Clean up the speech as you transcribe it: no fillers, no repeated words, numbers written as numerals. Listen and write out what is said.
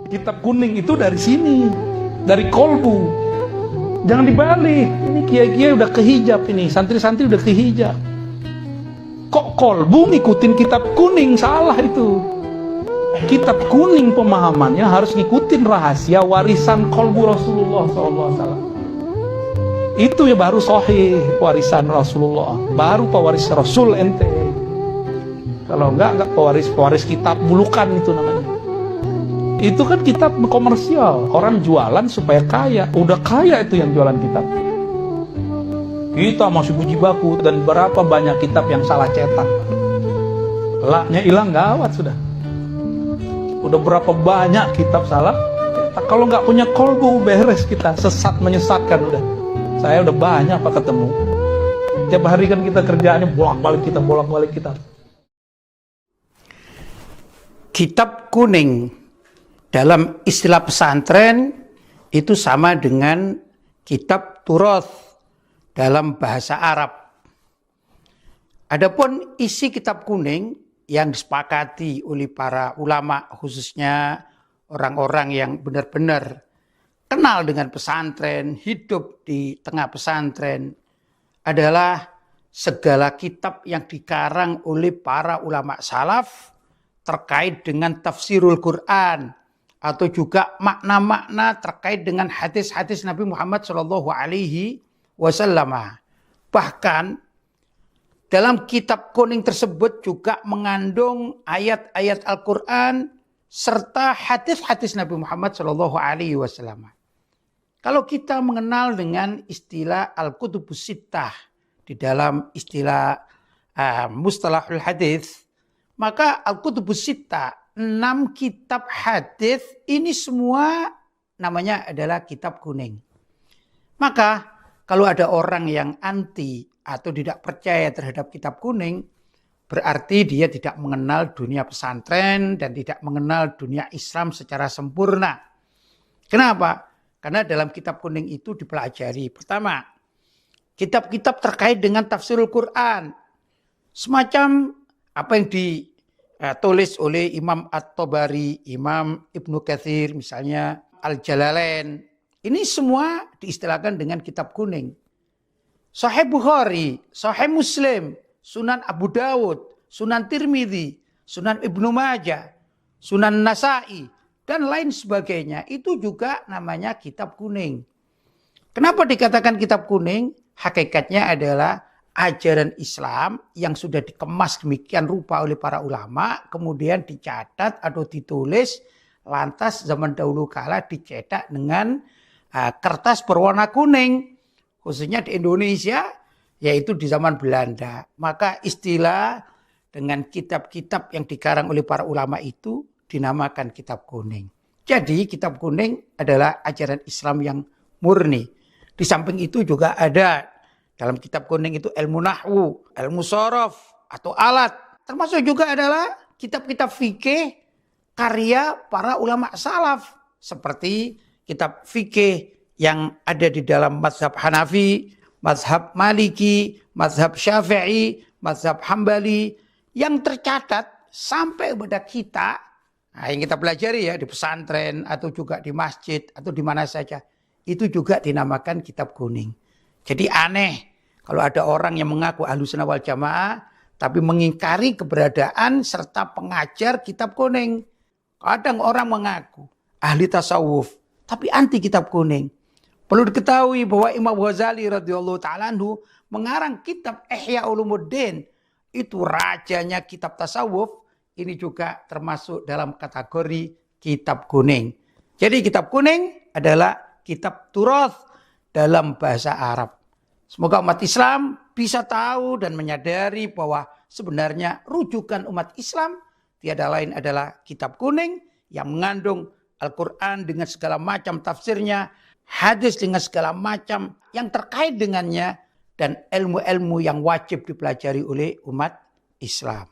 Kitab kuning itu dari sini, dari kolbu. Jangan dibalik. Ini kiai-kiai udah kehijab ini, santri-santri udah kehijab. Kok kolbu ngikutin kitab kuning? Salah itu. Kitab kuning pemahamannya harus ngikutin rahasia warisan kolbu Rasulullah SAW. Itu ya baru sahih warisan Rasulullah. Baru pewaris Rasul ente. Kalau enggak pewaris kitab bulukan itu namanya. Itu kan kitab komersial. Orang jualan supaya kaya. Udah kaya itu yang jualan kitab. Kita masih puji baku. Dan berapa banyak kitab yang salah cetak. Laknya hilang gawat sudah. Udah berapa banyak kitab salah cetak. Kalau nggak punya kolbu beres kita. Sesat menyesatkan udah. Saya udah banyak apa ketemu. Tiap hari kan kita kerjaannya bolak-balik kita. Kitab kuning dalam istilah pesantren itu sama dengan kitab turoth dalam bahasa Arab. Adapun isi kitab kuning yang disepakati oleh para ulama, khususnya orang-orang yang benar-benar kenal dengan pesantren, hidup di tengah pesantren, adalah segala kitab yang dikarang oleh para ulama salaf terkait dengan tafsirul Quran atau juga makna-makna terkait dengan hadis-hadis Nabi Muhammad SAW. Bahkan dalam kitab kuning tersebut juga mengandung ayat-ayat Al-Quran serta hadis-hadis Nabi Muhammad SAW. Kalau kita mengenal dengan istilah Al-Kutubus Sittah di dalam istilah mustalahul hadis, maka Al-Kutubus Sittah, 6 kitab hadis ini semua namanya adalah kitab kuning. Maka kalau ada orang yang anti atau tidak percaya terhadap kitab kuning, berarti dia tidak mengenal dunia pesantren dan tidak mengenal dunia Islam secara sempurna. Kenapa? Karena dalam kitab kuning itu dipelajari. Pertama, kitab-kitab terkait dengan tafsirul Quran. Semacam apa yang ditulis oleh Imam At-Tabari, Imam Ibnu Katsir, misalnya Al-Jalalain. Ini semua diistilahkan dengan kitab kuning. Sahih Bukhari, Sahih Muslim, Sunan Abu Dawud, Sunan Tirmidzi, Sunan Ibnu Majah, Sunan Nasa'i, dan lain sebagainya. Itu juga namanya kitab kuning. Kenapa dikatakan kitab kuning? Hakikatnya adalah ajaran Islam yang sudah dikemas demikian rupa oleh para ulama, kemudian dicatat atau ditulis, lantas zaman dahulu kala dicetak dengan kertas berwarna kuning, khususnya di Indonesia, yaitu di zaman Belanda. Maka istilah dengan kitab-kitab yang dikarang oleh para ulama itu dinamakan kitab kuning. Jadi kitab kuning adalah ajaran Islam yang murni. Di samping itu juga ada dalam kitab kuning itu ilmu nahwu, ilmu sorof atau alat. Termasuk juga adalah kitab-kitab fikih karya para ulama salaf. Seperti kitab fikih yang ada di dalam mazhab Hanafi, mazhab Maliki, mazhab Syafi'i, mazhab Hambali. Yang tercatat sampai kepada kita, yang kita pelajari ya di pesantren atau juga di masjid atau di mana saja. Itu juga dinamakan kitab kuning. Jadi aneh kalau ada orang yang mengaku Ahlussunnah wal Jamaah tapi mengingkari keberadaan serta pengajar kitab kuning. Kadang orang mengaku ahli tasawuf tapi anti kitab kuning. Perlu diketahui bahwa Imam Ghazali radhiyallahu ta'ala anhu mengarang kitab Ihya Ulumuddin. Itu rajanya kitab tasawuf. Ini juga termasuk dalam kategori kitab kuning. Jadi kitab kuning adalah kitab turoth dalam bahasa Arab. Semoga umat Islam bisa tahu dan menyadari bahwa sebenarnya rujukan umat Islam tiada lain adalah kitab kuning yang mengandung Al-Quran dengan segala macam tafsirnya, hadis dengan segala macam yang terkait dengannya, dan ilmu-ilmu yang wajib dipelajari oleh umat Islam.